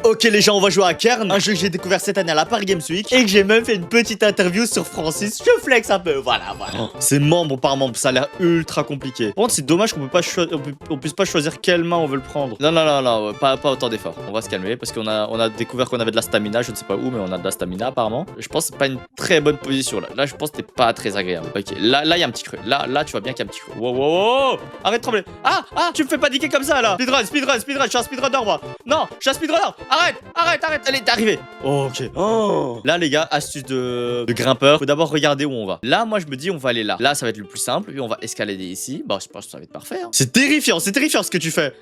Ok les gens, on va jouer à Kern, un jeu que j'ai découvert cette année à la Paris Games Week et que j'ai même fait une petite interview sur Francis. Je flex un peu, voilà. C'est membre par membre, ça a l'air ultra compliqué. Par contre, c'est dommage qu'on puisse pas choisir quelle main on veut le prendre. Non, pas autant d'efforts. On va se calmer parce qu'on a découvert qu'on avait de la stamina, je ne sais pas où, mais on a de la stamina apparemment. Je pense que c'est pas une très bonne position là. Là, je pense que c'était pas très agréable. Ok, là, il y a un petit creux. Là, tu vois bien qu'il y a un petit creux. Wow. Arrête de trembler. Ah, tu me fais paniquer comme ça là. Speedrun, je suis un speedrunner moi. Non, je suis un speedrunner. Arrête. Allez, t'es arrivé. Oh, ok. Oh. Là, les gars, astuce de grimpeur. Faut d'abord regarder où on va. Là, moi, je me dis, on va aller là. Là, ça va être le plus simple. Puis on va escalader ici. Bah, je pense que ça va être parfait. Hein. C'est terrifiant ce que tu fais.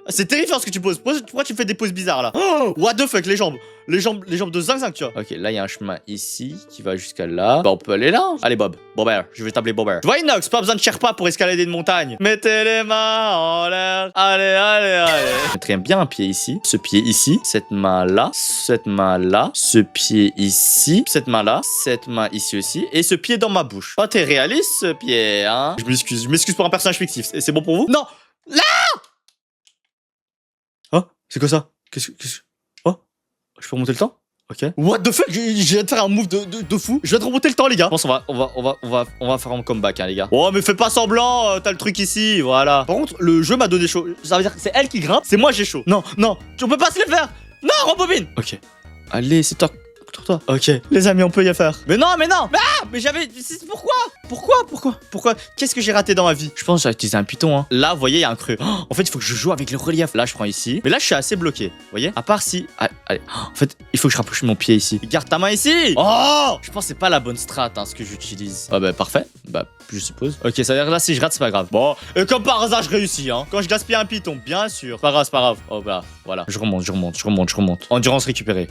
C'est terrifiant ce que tu poses. Pourquoi tu fais des poses bizarres là? Oh, what the fuck, les jambes de zinc, tu vois. Ok, là il y a un chemin ici qui va jusqu'à là. Bah on peut aller là. Allez Bob, Bobert, je vais t'appeler Bobert. Tu vois Inox, pas besoin de Sherpa pour escalader une montagne. Mettez les mains en l'air. Allez. Je mettrai bien un pied ici, ce pied ici, cette main là, ce pied ici, cette main là, cette main ici aussi, et ce pied dans ma bouche. Oh t'es réaliste ce pied, hein? Je m'excuse pour un personnage fictif. C'est bon pour vous? Non. Là. Oh, c'est quoi ça? Qu'est-ce Oh, je peux remonter le temps? Ok. What the fuck? Je viens de faire un move de fou. Je viens de remonter le temps, les gars. Je pense on va faire un comeback, hein, les gars. Oh, mais fais pas semblant. T'as le truc ici, voilà. Par contre, le jeu m'a donné chaud. Ça veut dire que c'est elle qui grimpe, c'est moi j'ai chaud. Non, tu peux pas se le faire. Non, rembobine. Ok. Allez, c'est toi. Ok, les amis, on peut y faire. Mais non. Mais j'avais. Pourquoi? Qu'est-ce que j'ai raté dans ma vie? Je pense que j'ai utilisé un python. Hein. Là, vous voyez, il y a un creux. Oh, en fait, il faut que je joue avec le relief. Là, je prends ici. Mais là, je suis assez bloqué. Vous voyez? À part si. Allez. En fait, il faut que je rapproche mon pied ici. Garde ta main ici. Oh! Je pense que c'est pas la bonne strat, hein, ce que j'utilise. Ah, bah, parfait. Bah, je suppose. Ok, ça veut dire là, si je rate, c'est pas grave. Bon, et comme par hasard, je réussis. Hein. Quand je gaspille un python, bien sûr. C'est pas grave. Oh, bah, voilà. Je remonte. Endurance récupérée.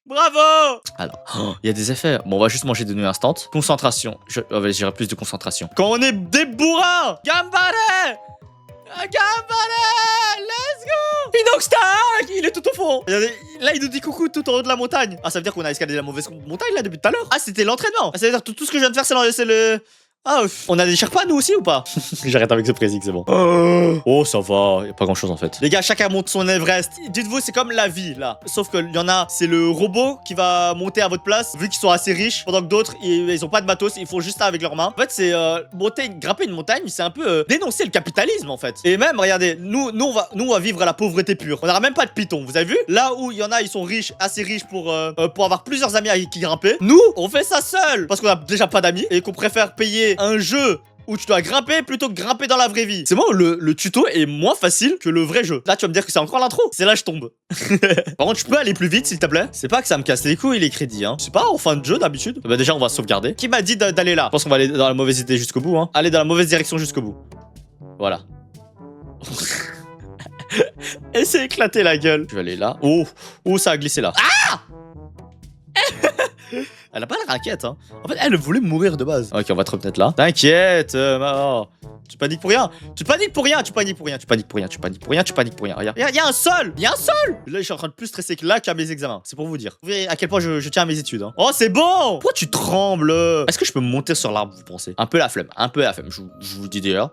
Bravo! Alors, il y a des effets. Bon, on va juste manger de nouilles instant. Concentration. J'irai plus de concentration. Quand on est des bourrins! Gambare! Let's go! Inox Tag! Il est tout au fond. Là, il nous dit coucou tout en haut de la montagne. Ah, ça veut dire qu'on a escaladé la mauvaise montagne là depuis tout à l'heure. Ah, c'était l'entraînement. Ah, ça veut dire tout ce que je viens de faire, c'est le... Ah, on a des Sherpas nous aussi ou pas? J'arrête avec ce prézik, c'est bon. Oh, ça va, y a pas grand chose en fait. Les gars, chacun monte son Everest. Dites-vous, c'est comme la vie là. Sauf qu'il y en a, c'est le robot qui va monter à votre place, vu qu'ils sont assez riches, pendant que d'autres, ils ont pas de matos, ils font juste ça avec leurs mains. En fait, c'est grimper une montagne, c'est un peu dénoncer le capitalisme en fait. Et même, regardez, nous on va vivre à la pauvreté pure. On n'aura même pas de python, vous avez vu? Là où il y en a, ils sont riches, assez riches pour avoir plusieurs amis avec qui grimper. Nous, on fait ça seul parce qu'on a déjà pas d'amis et qu'on préfère payer un jeu où tu dois grimper plutôt que grimper dans la vraie vie. C'est bon, le tuto est moins facile que le vrai jeu. Là, tu vas me dire que c'est encore l'intro. C'est là je tombe. Par contre, je peux aller plus vite, s'il te plaît. C'est pas que ça me casse les couilles, les crédits, hein. C'est pas en fin de jeu d'habitude. Bah déjà, on va sauvegarder. Qui m'a dit d'aller là? Je pense qu'on va aller dans la mauvaise idée jusqu'au bout, hein. Aller dans la mauvaise direction jusqu'au bout. Voilà. Et c'est éclaté la gueule. Je vais aller là. Oh, ça a glissé là. Ah! Elle a pas la raquette, hein. En fait, elle voulait mourir de base. Ok, on va te remettre là. T'inquiète, tu paniques pour rien. Tu paniques pour rien. Regarde, il y a un sol. Là, je suis en train de plus stresser que là qu'à mes examens. C'est pour vous dire. Vous voyez à quel point je tiens à mes études. Hein. Oh, c'est bon. Pourquoi tu trembles? Est-ce que je peux monter sur l'arbre, vous pensez? Un peu la flemme. Je vous dis déjà.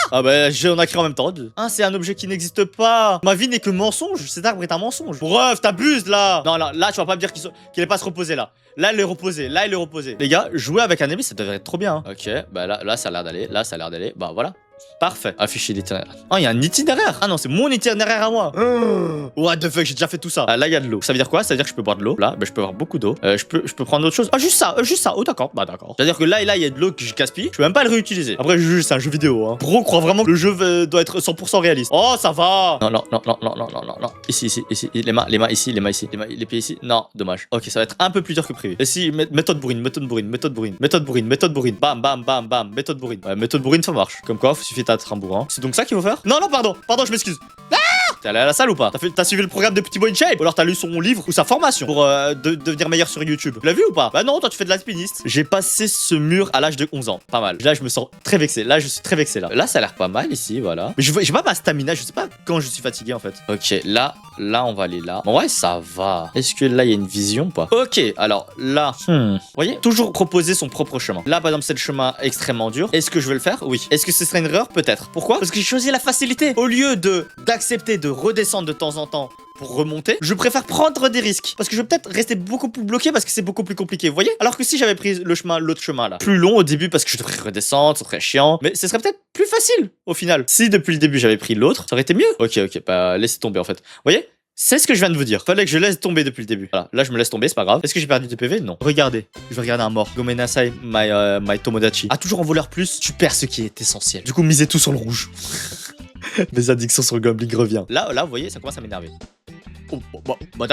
Ah bah on a créé en même temps. Ah, c'est un objet qui n'existe pas. Ma vie n'est que mensonge. Cet arbre est un mensonge. Bref, t'abuses là. Non, là tu vas pas me dire qu'il est pas se reposer là. Là il est reposé. Les gars, jouer avec un ami ça devrait être trop bien. Hein. Ok, bah là ça a l'air d'aller. Bah voilà. Parfait. Afficher l'itinéraire. Oh, il y a un itinéraire. Ah non, c'est mon itinéraire à moi. What the fuck, j'ai déjà fait tout ça. Ah, là, il y a de l'eau. Ça veut dire quoi? Ça veut dire que je peux boire de l'eau. Là, bah, je peux avoir beaucoup d'eau. Je peux prendre autre chose. Ah, juste ça. Oh, d'accord. Bah, d'accord. C'est-à-dire que là, il y a de l'eau que je gaspille. Je peux même pas le réutiliser. Après, c'est un jeu vidéo. Hein. Pro croit vraiment que le jeu doit être 100% réaliste. Oh, ça va. Non. Ici. Les mains ici. Les pieds ici. Non, dommage. Ok, ça va être un peu plus dur que prévu. Et si, méthode bourrine. Bam. Méthode bourrine. Ouais, méthode bourrine, ça marche. Comme quoi, suffit d'être un bourrin. C'est donc ça qu'il faut faire? Non, pardon, je m'excuse. T'es allé à la salle ou pas? T'as suivi le programme de Petit Boy in Shape? Ou alors t'as lu son livre ou sa formation pour devenir meilleur sur YouTube? Tu l'as vu ou pas? Bah non, toi tu fais de l'alpiniste. J'ai passé ce mur à l'âge de 11 ans. Pas mal. Là, je me sens très vexé. Là, je suis très vexé là. Là, ça a l'air pas mal ici, voilà. Mais j'ai pas ma stamina, je sais pas quand je suis fatigué en fait. Ok, là, on va aller là. Bon, ouais, ça va. Est-ce que là, il y a une vision ou pas? Ok, alors là, vous voyez? Toujours proposer son propre chemin. Là, par exemple, c'est le chemin extrêmement dur. Est-ce que je vais le faire? Oui. Est-ce que ce serait une erreur? Peut-être. Pourquoi? Parce que j'ai choisi la facilité. Au lieu d'accepter de redescendre de temps en temps pour remonter, je préfère prendre des risques. Parce que je vais peut-être rester beaucoup plus bloqué parce que c'est beaucoup plus compliqué, vous voyez? Alors que si j'avais pris l'autre chemin là, plus long au début parce que je devrais redescendre, ce serait chiant, mais ce serait peut-être plus facile au final. Si depuis le début j'avais pris l'autre, ça aurait été mieux. Ok, bah laissez tomber en fait. Vous voyez? C'est ce que je viens de vous dire. Fallait que je laisse tomber depuis le début. Voilà, là je me laisse tomber, c'est pas grave. Est-ce que j'ai perdu de PV? Non. Regardez, je vais regarder un mort. Gomenasai, my Tomodachi. A toujours en voleur plus, tu perds ce qui est essentiel. Du coup, misez tout sur le rouge. Mes addictions sur le gambling revient. Là, vous voyez, ça commence à m'énerver. Oh, bah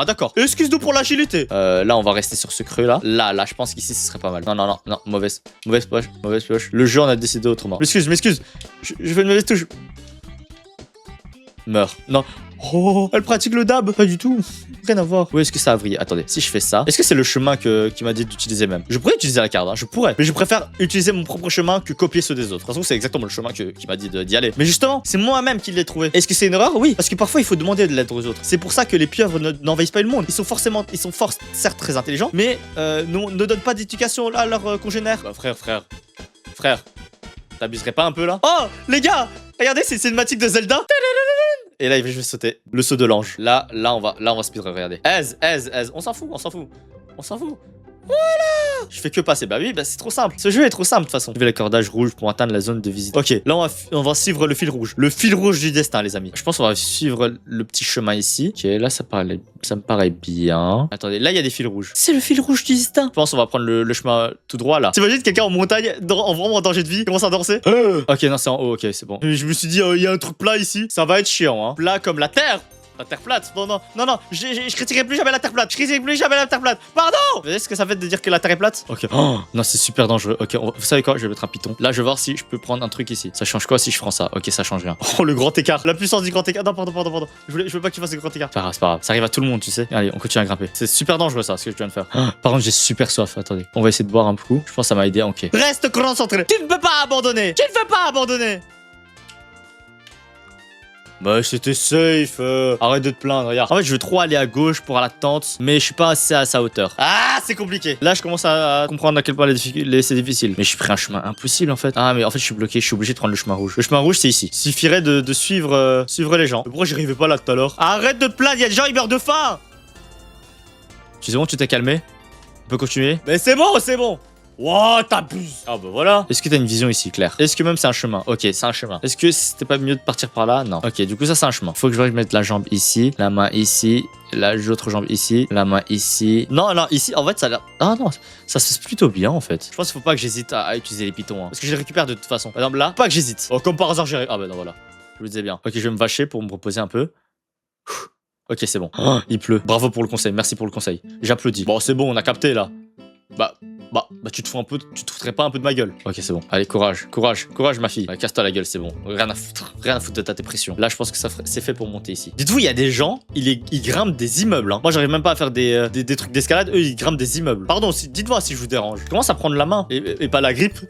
d'accord. Excuse-nous pour l'agilité. Là, on va rester sur ce creux là. Là, je pense qu'ici, ce serait pas mal. Non, mauvaise pioche. Le jeu, on a décidé autrement. M'excuse. Je fais une mauvaise touche. Meurs. Non. Oh, elle pratique le dab. Pas du tout. Rien à voir. Où est-ce que ça a vrillé? Attendez, si je fais ça, est-ce que c'est le chemin qui m'a dit d'utiliser même? Je pourrais utiliser la carte, hein, je pourrais. Mais je préfère utiliser mon propre chemin que copier ceux des autres. De toute façon, c'est exactement le chemin qui m'a dit d'y aller. Mais justement, c'est moi-même qui l'ai trouvé. Est-ce que c'est une erreur? Oui. Parce que parfois, il faut demander de l'aide aux autres. C'est pour ça que les pieuvres n'envahissent pas le monde. Ils sont certes très intelligents, mais ne donnent pas d'éducation à leurs congénères. Bah, frère. T'abuserais pas un peu là? Oh, les gars! Regardez, c'est une cinématique de Zelda. Et là, je vais sauter. Le saut de l'ange. Là, on va speedrun, regardez. Aise. On s'en fout. Voilà. Je fais que passer. Bah oui, c'est trop simple. Ce jeu est trop simple de toute façon. Suivez les cordages rouges pour atteindre la zone de visite. Ok, là on va suivre le fil rouge. Le fil rouge du destin, les amis. Je pense qu'on va suivre le petit chemin ici. Ok, là ça me paraît bien. Attendez, là il y a des fils rouges. C'est le fil rouge du destin. Je pense qu'on va prendre le chemin tout droit là. T'imagines quelqu'un en montagne, vraiment en danger de vie, commence à danser. Ok, non, c'est en haut. Ok, c'est bon. Je me suis dit, il y a un truc plat ici. Ça va être chiant, hein. Plat comme la terre. La terre plate. Non. Je critiquerai plus jamais la terre plate. Pardon. Vous voyez ce que ça fait de dire que la terre est plate? Ok. Oh, non, c'est super dangereux. Ok, vous savez quoi? Je vais mettre un piton. Là, je vais voir si je peux prendre un truc ici. Ça change quoi si je prends ça? Ok, ça change rien. Oh, le grand écart. La puissance du grand écart. Non, pardon. Je veux pas que tu fasses le grand écart. C'est pas grave. Ça arrive à tout le monde, tu sais. Allez, on continue à grimper. C'est super dangereux ça, ce que je viens de faire. Par contre, j'ai super soif. Attendez. On va essayer de boire un coup. Je pense que ça m'a aidé. Ok. Reste concentré. Tu ne peux pas abandonner. Bah c'était safe. Arrête de te plaindre, regarde. En fait, je veux trop aller à gauche pour la tente, mais je suis pas assez à sa hauteur. Ah, c'est compliqué. Là, je commence à comprendre à quel point c'est difficile. Mais je pris un chemin impossible en fait. Ah, mais en fait, je suis bloqué. Je suis obligé de prendre le chemin rouge. Le chemin rouge, c'est ici. Il suffirait de suivre les gens. Mais pourquoi j'y arrivais pas là tout à l'heure? Arrête de te plaindre. Il y a des gens, ils meurent de faim. C'est bon, tu t'es calmé? On peut continuer? Mais c'est bon. Wow, t'abuses. Ah bah voilà. Est-ce que t'as une vision ici, Claire? Est-ce que même c'est un chemin? Ok, c'est un chemin. Est-ce que c'était pas mieux de partir par là? Non. Ok, du coup ça c'est un chemin. Faut que je mette la jambe ici, la main ici, l'autre jambe ici, la main ici. Non, ici en fait ça a l'air... Ah non, ça se fait plutôt bien en fait. Je pense qu'il faut pas que j'hésite à utiliser les pitons. Hein. Parce que je les récupère de toute façon. Par exemple là, pas que j'hésite. Oh, comme par hasard j'ai... Ah bah non voilà. Je vous disais bien. Ok, je vais me vacher pour me reposer un peu. Ok, c'est bon. Oh, il pleut. Bravo pour le conseil. Merci pour le conseil. J'applaudis. Bon, c'est bon, on a capté là. Bah, tu te foutrais pas un peu de ma gueule. Ok, c'est bon. Allez, courage, ma fille. Casse-toi la gueule, c'est bon. Rien à foutre de ta dépression. Là, je pense que c'est fait pour monter ici. Dites-vous, il y a des gens, ils grimpent des immeubles. Hein. Moi, j'arrive même pas à faire des trucs d'escalade. Eux, ils grimpent des immeubles. Pardon, dites-moi si je vous dérange. Je commence à prendre la main et pas la grippe.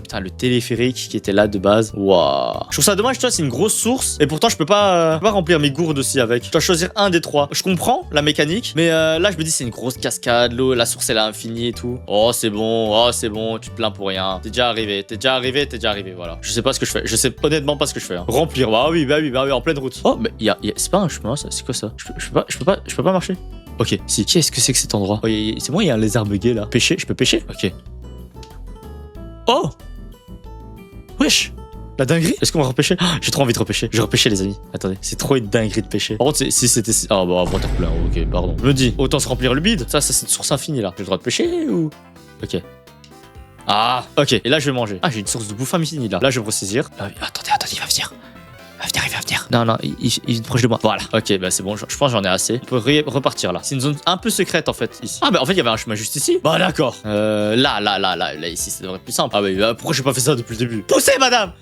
Putain, le téléphérique qui était là de base. Waouh. Je trouve ça dommage, tu vois, c'est une grosse source. Et pourtant, je peux pas remplir mes gourdes aussi avec. Je dois choisir un des trois. Je comprends la mécanique, mais là, je me dis, c'est une grosse cascade. L'eau, la source, elle est infinie et tout. Oh, c'est bon, tu te plains pour rien. T'es déjà arrivé, voilà. Je sais pas ce que je fais. Je sais honnêtement pas ce que je fais. Hein. Remplir, bah oui, en pleine route. Oh, mais c'est pas un chemin, ça. C'est quoi ça? Je peux pas marcher. Ok, si. Qu'est-ce que c'est que cet endroit? Oh, c'est moi, il y a un lézard bugué là. Pêcher? Je peux pêcher? Ok. Oh! Wesh! La dinguerie? Est-ce qu'on va repêcher? Oh, j'ai trop envie de repêcher. Je vais repêcher, les amis. Attendez, c'est trop une dinguerie de pêcher. Par contre, si c'était... Ah bah, waterplan, ok, pardon. Je me dis, autant se remplir le bide. Ça c'est une source infinie là. J'ai le droit de pêcher ou... Ok. Ah, ok. Et là, je vais manger. Ah, j'ai une source de bouffe infinie là. Là, je vais me ressaisir. Attendez, il va venir. Il va venir. Non, il est proche de moi. Voilà. Ok, bah c'est bon. Je pense que j'en ai assez. On peut repartir là. C'est une zone un peu secrète en fait ici. Ah, bah en fait, il y avait un chemin juste ici. Bah d'accord. Là, ici, ça devrait être plus simple. Ah, bah pourquoi j'ai pas fait ça depuis le début? Poussez, madame!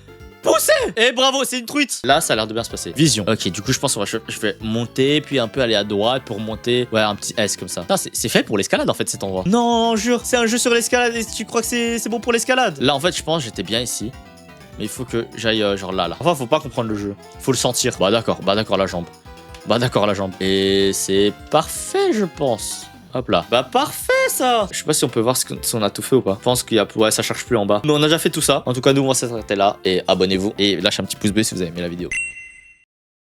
Poussez! Eh bravo, c'est une truite. Là, ça a l'air de bien se passer. Vision. Ok, du coup, je pense que je vais monter, puis un peu aller à droite pour monter. Ouais, un petit S comme ça. C'est fait pour l'escalade en fait cet endroit. Non, jure, c'est un jeu sur l'escalade et tu crois que c'est bon pour l'escalade? Là, en fait, je pense que j'étais bien ici. Mais il faut que j'aille genre là. Enfin, faut pas comprendre le jeu. Faut le sentir. Bah d'accord, la jambe. Et c'est parfait, je pense. Hop là. Bah parfait ça. Je sais pas si on peut voir si on a tout fait ou pas. Je pense qu'il y a... Ouais, ça cherche plus en bas. Mais on a déjà fait tout ça. En tout cas, nous, on va s'arrêter là. Et abonnez-vous. Et lâchez un petit pouce bleu si vous avez aimé la vidéo.